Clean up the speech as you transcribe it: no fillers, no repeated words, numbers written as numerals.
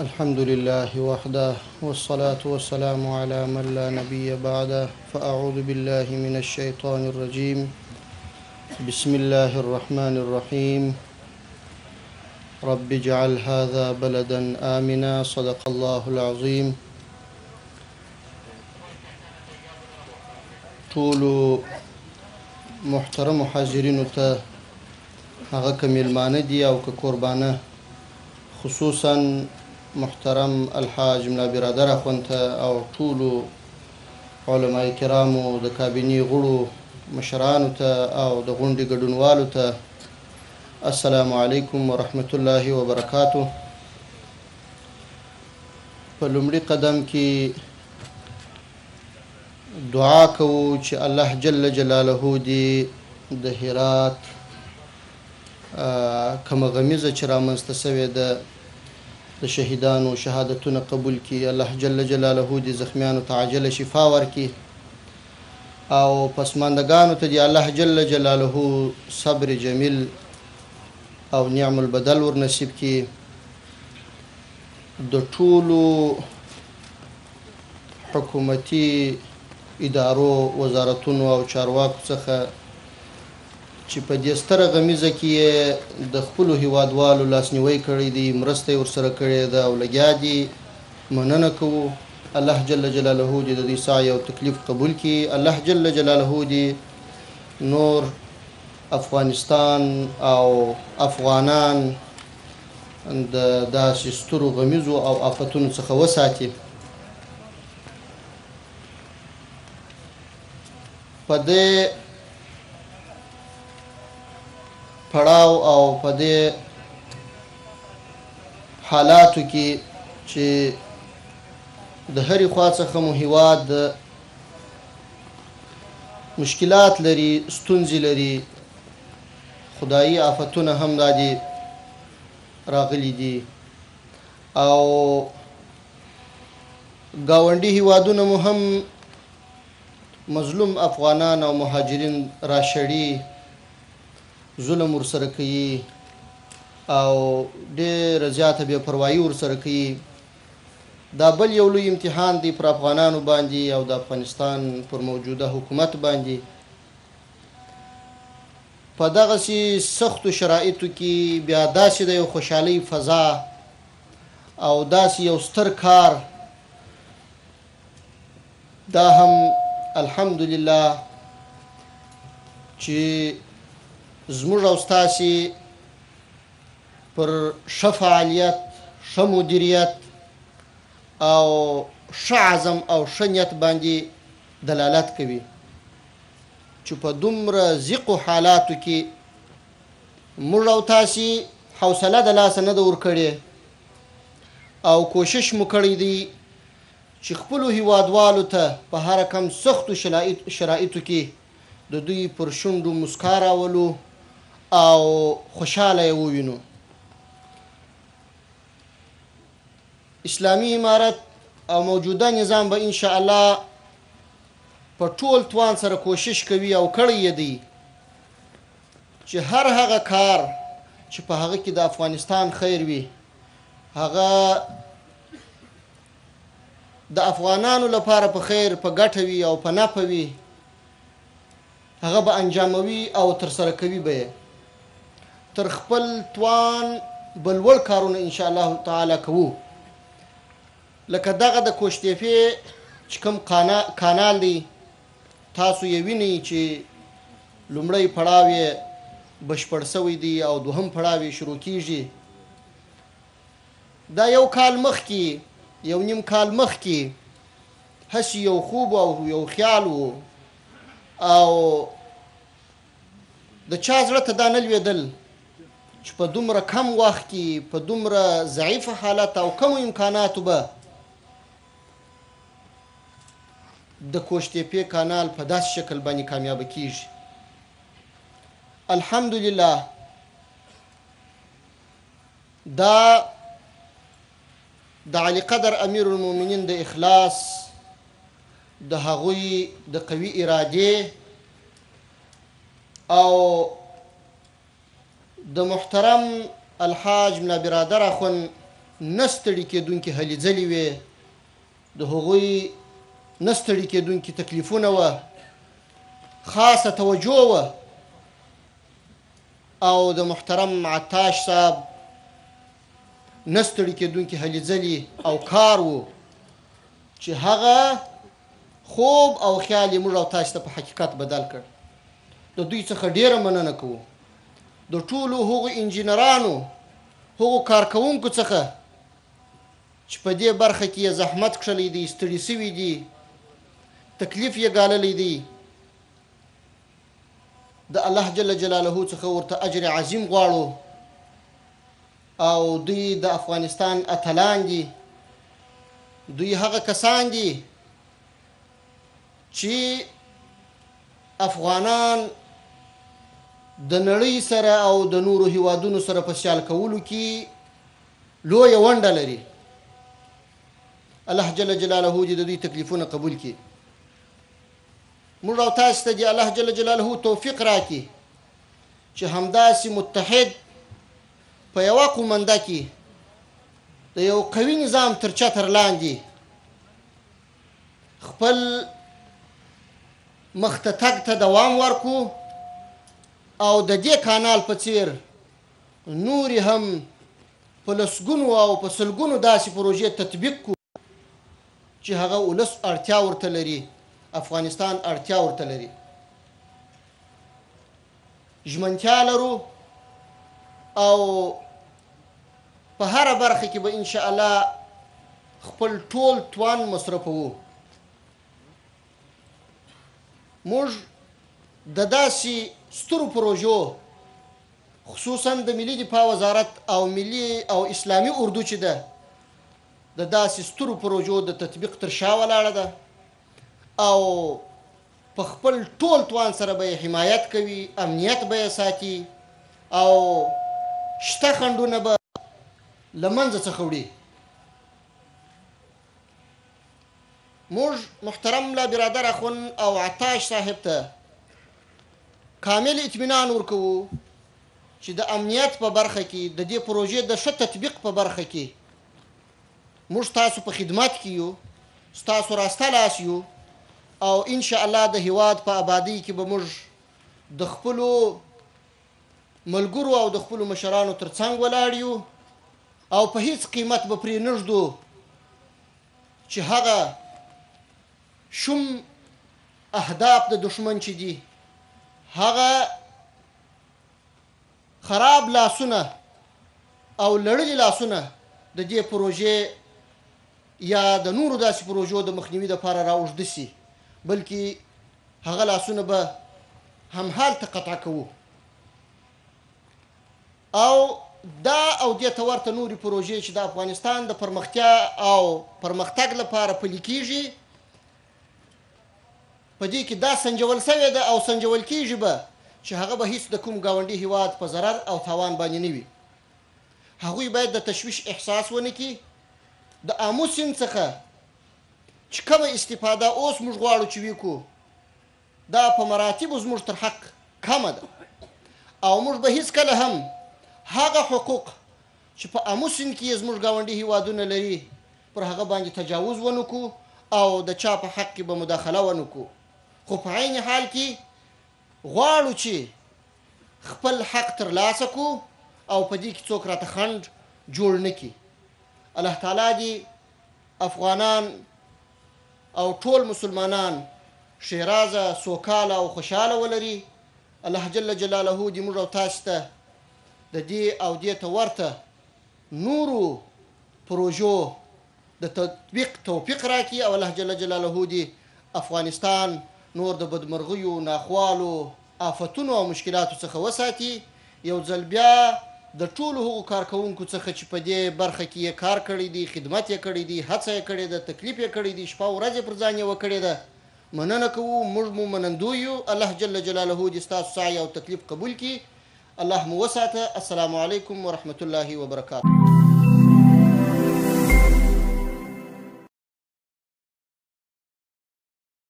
الحمد لله وحده والصلاة والسلام على من لا نبي بعده فأعوذ بالله من الشيطان الرجيم بسم الله الرحمن الرحيم رب اجعل هذا بلدا آمنا صدق الله العظيم طول محترم حاضرینو ته هغه که میلمانه دي او که قربانه خصوصا محترم الحاج ملا برادر اخوند ته او ټولو علماء کرامو د کابینې غړو مشرانو ته او د غونډې ګډونوالو ته السلام علیکم ورحمت الله وبرکاته. په لومړي قدم کې دعا کوو چې الله جل جلاله دې د هرات کومه غمیزه چې رامنځته سوې ده د شهیدانو شهادتونه قبول کړي. الله جل جلاله دې زخمیانو ته عاجله شفا ورکړي او پسماندګانو ته دې الله جل جلاله صبر جمیل او نعم البدل ور نصیب کړي. د ټولو حکومتي ادارو وزارتونو او چارواکو څخه چې په دې ستره غمیزه کې د خپلو هیوادوالو لاسنیوی کړی دی، مرسته یې ورسره کړې ده او لګیا دي، مننه کوو. الله جل جلاله دې د دې سعی او تکلیف قبول کړي. الله جل جلاله دې نور افغانستان او افغانان د داسې سترو غمیزو او آفتونو څخه وساتي. په دې پړاو او په دې حالاتو کې چې د هرې خوا څخه مو هیواد مشکلات لري، ستونزې لري، خدایي آفتونه هم دا دي راغلي دي او ګاونډي هیوادونه مو هم مظلوم افغانان او مهاجرین راشړي، ظلم ورسره کوي او ډېره زیاته بې پروایي ورسره کوي. دا بل یو لوی امتحان دی پر افغانانو باندې او د افغانستان پر موجوده حکومت باندې. په دغسې سختو شرایطو کې بیا داسې د یو خوشحالۍ فضا او داسې یو ستر کار، دا هم الحمدلله چې زموږ او ستاسې پر ښه فعالیت، ښه مدیریت او ښه عزم او ښه نیت باندې دلالت کوي چې په دومره ضیقو حالاتو کې موږ او تاسې حوصله د لاسه نه ده ورکړې او کوشش مو کړی دی چې خپلو هیوادوالو ته په هر کم سختو شرایطو کې د دوی پر شونډو مسکا راولو او خوشحاله یې ووینو. اسلامي امارت او موجوده نظام به انشاءالله په ټول توان سره کوشش کوي او کړی یې دی چې هر هغه کار چې په هغه کې د افغانستان خیر وي، هغه د افغانانو لپاره په خیر، په ګټه وي او په نفع وي، هغه به انجاموي او ترسره کوي به یې. تر خپل توان بلوړ کارونه انشاءالله تعالی کوو. لکه دغه د کوشتېپې چې کوم کانال دی، تاسو یې وینئ چې لومړی پړاو یې بشپړ سوی دی او دوهم پړاو یې شروع کیږي. دا یو کال مخکې، یو نیم کال مخکې هسې یو خوب او یو خیال و او د چا زړه ته دا نه لوېدل چې په دومره کم وخت کې، په دومره ضعیفه حالت او کمو امکاناتو به د کوشتېپې کانال په داسې شکل باندې کامیابه کیږي. الحمدلله دا د علي قدر امیر المؤمنین د اخلاص، د هغوی د قوي ارادې او د محترم الحاج ملا برادر اخوند نه ستړي کېدونکې هلې ځلې وې، د هغوی نه ستړي کېدونکي تکلیفونه وه، خاصه توجه وه. او د محترم عطاش صاحب نه ستړي کېدونکي هلې ځلې او کار و چې هغه خوب او خیال یې موږ او تاسو ته په حقیقت بدل کړ. د دوی څخه ډیره مننه کوو، د ټولو هغو انجینرانو، هغو کارکوونکو څخه چې په دې برخه کې یې زحمت کښلی دی، ستړي سوي دي، تکلیف یې ګاللی دی. د الله جل جلاله څخه ورته اجر عظیم غواړو. او دوی د افغانستان اتلان دي، دوی هغه کسان دي چې افغانان د نړۍ سره او د نورو هیوادونو سره په سیال کولو کې لویه ونډه لري. الله جل جلاله دې د دوی تکلیفونه قبول کړي. موږ او تاسو ته دې الله جل جلاله توفیق راکړي چې همداسې متحد په یوه قومنده کې د یو قوي نظام تر چتر لاندې خپل مخته تګ ته دوام ورکو، او د دې کانال په څیر نورې هم په لسګونو او په سلګونو داسې پروژې تطبیق کو چې هغه ولس اړتیا ورته لري، افغانستان اړتیا ورته لري. ژمنتیا لرو او په هره برخه کې به انشاءالله خپل ټول توان مصرفوو. موږ د داسې سترو پروژو، خصوصا د ملي دفاع وزارت او ملي او اسلامي اردو چې ده، د داسې سترو پروژو د تطبیق تر شا ولاړه ده، او په خپل ټول توان سره به یې حمایت کوي، امنیت به یې ساتي، او شته خنډونه به له منځه څخه وړي. موږ محترم لا برادر اخون او عطاش صاحب ته کامل اطمینان ورکوو چې د امنیت په برخه کې د دې پروژې د ښه تطبیق په برخه کې موږ ستاسو په خدمت کې یو، ستاسو راسته لاس یو، او انشاءالله د هیواد په آبادۍ کې به موږ د خپلو ملګرو او د خپلو مشرانو تر څنګ ولاړ یو، او په هیڅ قیمت به پرې نږدو چې هغه شوم اهداف د دشمن چې دي، هغه خراب لاسونه او لړلي لاسونه د دې پروژې یا د نورو داسې پروژو د مخنیوي دپاره راوږده سي، بلکې هغه لاسونه به همهالته قطع کوو. او دا او دې ته ورته نورې پروژې چې د افغانستان د پرمختیا او پرمختګ لپاره پلي کېږي، په دې کې دا سنجول سوې ده او سنجول کېږي به چې هغه به هیڅ د کوم ګاونډي هیواد په ضرر او تاوان باندې نه وي. هغوی باید د تشویش احساس ونه کړي. د آمو سیند څخه چې کومه استفاده اوس موږ غواړو چې وکړو، دا په مراتبو زموږ تر حق کمه ده، او موږ به هیڅکله هم هغه حقوق چې په آمو سیند کې زموږ ګاونډي هیوادونه لري پر هغه باندې تجاوز ونه کړو، او د چا په حق کې به مداخله ونه کړو. خو په عین حال کې غواړو چې خپل حق ترلاسه کړو، او په دې کې څوک راته خنډ جوړ نه کړي. الله تعالی دې افغانان او ټول مسلمانان ښېرازه، سوکاله او خوشحاله ولري. الله جل جلاله دې موږ او تاسو ته د دې او دې ته ورته نورو پروژو د تطبیق توفیق راکړي، او الله جل جلاله دې افغانستان نور د بدمرغیو، ناخوالو، آفتونو او مشکلاتو څخه وساتي. یو ځل بیا د ټولو هغو کارکوونکو څخه چې په دې برخه کې یې کار کړی دی، خدمت یې کړی دی، هڅه یې کړې ده، تکلیف یې کړی دی، شپه ورځ یې پر ځان یې وکړې ده، مننه کوو. موږ مو منندوی یو. الله جل جلاله دې ستاسو سعی او تکلیف قبول کړي. الله مو وساته. السلام علیکم ورحمة الله وبرکاته.